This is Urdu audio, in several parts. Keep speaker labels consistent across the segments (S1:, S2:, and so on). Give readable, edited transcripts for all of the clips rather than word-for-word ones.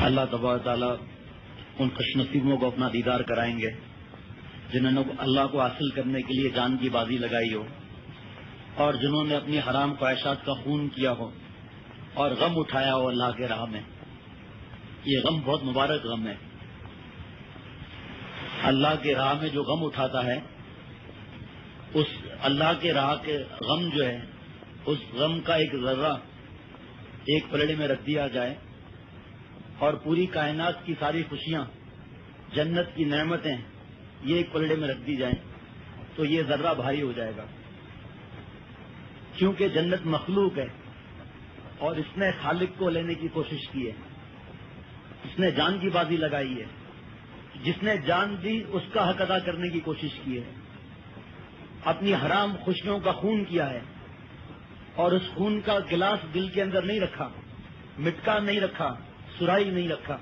S1: اللہ تبارک تعالیٰ ان خوش نصیبوں کو اپنا دیدار کرائیں گے جنہوں نے اللہ کو حاصل کرنے کے لیے جان کی بازی لگائی ہو، اور جنہوں نے اپنی حرام خواہشات کا خون کیا ہو اور غم اٹھایا ہو اللہ کے راہ میں۔ یہ غم بہت مبارک غم ہے۔ اللہ کے راہ میں جو غم اٹھاتا ہے، اس اللہ کے راہ کے غم جو ہے، اس غم کا ایک ذرہ ایک پلڑے میں رکھ دیا جائے اور پوری کائنات کی ساری خوشیاں، جنت کی نعمتیں یہ ایک پلڑے میں رکھ دی جائیں تو یہ ذرہ بھاری ہو جائے گا، کیونکہ جنت مخلوق ہے اور اس نے خالق کو لینے کی کوشش کی ہے، اس نے جان کی بازی لگائی ہے، جس نے جان دی اس کا حق ادا کرنے کی کوشش کی ہے، اپنی حرام خوشیوں کا خون کیا ہے اور اس خون کا گلاس دل کے اندر نہیں رکھا، مٹکا نہیں رکھا، سرائی نہیں رکھا،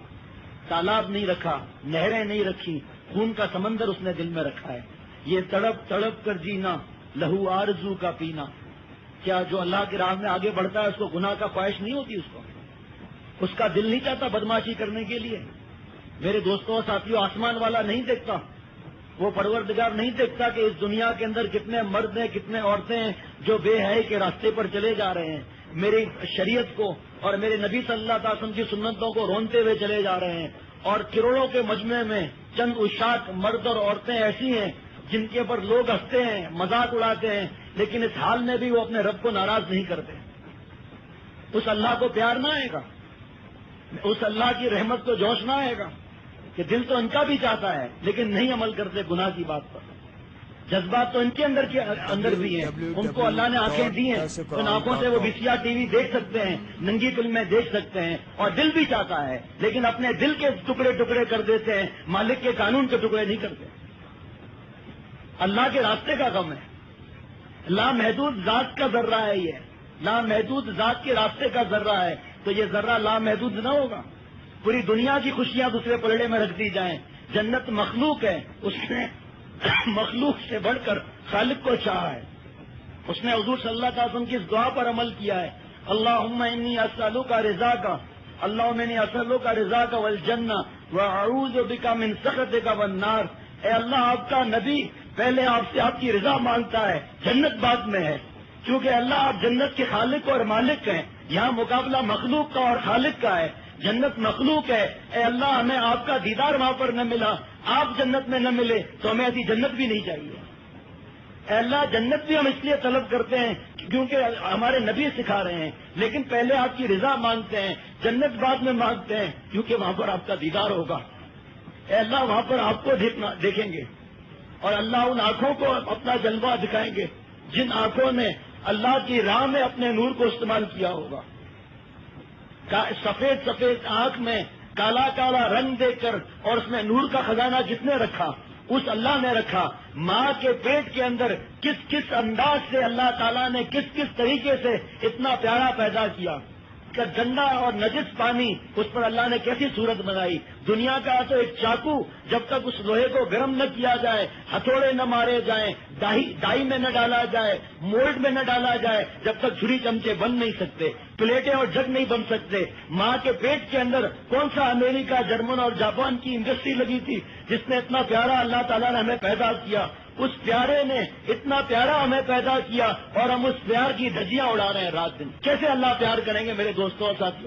S1: تالاب نہیں رکھا، نہریں نہیں رکھی، خون کا سمندر اس نے دل میں رکھا ہے۔ یہ تڑپ تڑپ کر جینا، لہو آرزو کا پینا۔ کیا جو اللہ کی راہ میں آگے بڑھتا ہے اس کو گناہ کا خواہش نہیں ہوتی؟ اس کا دل نہیں چاہتا بدماشی کرنے کے لیے؟ میرے دوستوں اور ساتھیوں، آسمان والا نہیں دیکھتا، وہ پروردگار نہیں دیکھتا کہ اس دنیا کے اندر کتنے مرد ہیں، کتنے عورتیں ہیں جو بے حیائی کے راستے پر چلے جا رہے ہیں، میری شریعت کو اور میرے نبی صلی اللہ علیہ وسلم کی سنتوں کو رونتے ہوئے چلے جا رہے ہیں، اور کروڑوں کے مجمع میں چند اشاک مرد اور عورتیں ایسی ہیں جن کے اوپر لوگ ہنستے ہیں، مذاق اڑاتے ہیں، لیکن اس حال میں بھی وہ اپنے رب کو ناراض نہیں کرتے۔ اس اللہ کو پیار نہ آئے گا، اس اللہ کی رحمت کو جوش نہ آئے گا کہ دل تو ان کا بھی چاہتا ہے لیکن نہیں عمل کرتے گناہ کی بات پر۔ جذبات تو ان کے اندر بھی ہیں، ان کو اللہ نے آنکھیں دی ہیں، ان آنکھوں سے وہ VCR TV دیکھ سکتے ہیں، ننگی فلمیں دیکھ سکتے ہیں، اور دل بھی چاہتا ہے لیکن اپنے دل کے ٹکڑے ٹکڑے کر دیتے ہیں، مالک کے قانون کے ٹکڑے نہیں کرتے۔ اللہ کے راستے کا غم ہے، لامحدود ذات کا ذرہ ہے، یہ لامحدود ذات کے راستے کا ذرہ ہے، تو یہ ذرہ لامحدود نہ ہوگا۔ پوری دنیا کی خوشیاں دوسرے پلڑے میں رکھ دی جائیں، جنت مخلوق ہے، اس نے مخلوق سے بڑھ کر خالق کو چاہا ہے، اس نے حضور صلی اللہ علیہ وسلم کی اس دعا پر عمل کیا ہے، اللہم انی اسألک رضاک، اللہم انی اسألک رضاک والجنہ واعوذ بک من سخطک والنار۔ اے اللہ، آپ کا نبی پہلے آپ سے آپ کی رضا مانگتا ہے، جنت بعد میں ہے، کیونکہ اللہ آپ جنت کے خالق اور مالک ہیں۔ یہاں مقابلہ مخلوق کا اور خالق کا ہے، جنت مخلوق ہے۔ اے اللہ، ہمیں آپ کا دیدار وہاں پر نہ ملا، آپ جنت میں نہ ملے تو ہمیں ایسی جنت بھی نہیں چاہیے۔ اے اللہ، جنت بھی ہم اس لیے طلب کرتے ہیں کیونکہ ہمارے نبی سکھا رہے ہیں، لیکن پہلے آپ کی رضا مانگتے ہیں، جنت بعد میں مانگتے ہیں، کیونکہ وہاں پر آپ کا دیدار ہوگا۔ اے اللہ، وہاں پر آپ کو دیکھیں گے، اور اللہ ان آنکھوں کو اپنا جلوہ دکھائیں گے جن آنکھوں نے اللہ کی راہ میں اپنے نور کو استعمال کیا ہوگا۔ سفید سفید آنکھ میں کالا کالا رنگ دیکھ کر، اور اس میں نور کا خزانہ جس نے رکھا اس اللہ نے رکھا۔ ماں کے پیٹ کے اندر کس کس انداز سے اللہ تعالیٰ نے کس کس طریقے سے اتنا پیارا پیدا کیا، کہ گندا اور نجس پانی اس پر اللہ نے کیسی صورت بنائی۔ دنیا کا تو ایک چاقو جب تک اس لوہے کو گرم نہ کیا جائے، ہتھوڑے نہ مارے جائیں، ڈائی میں نہ ڈالا جائے، مولڈ میں نہ ڈالا جائے، جب تک چھری چمچے بن نہیں سکتے، پلیٹیں اور جگ نہیں بن سکتے۔ ماں کے پیٹ کے اندر کون سا امریکہ، جرمن اور جاپان کی انڈسٹری لگی تھی جس نے اتنا پیارا اللہ تعالیٰ نے ہمیں پیدا کیا؟ اس پیارے نے اتنا پیارا ہمیں پیدا کیا اور ہم اس پیار کی دھجیاں اڑا رہے ہیں رات دن۔ کیسے اللہ پیار کریں گے میرے دوستوں اور ساتھیوں؟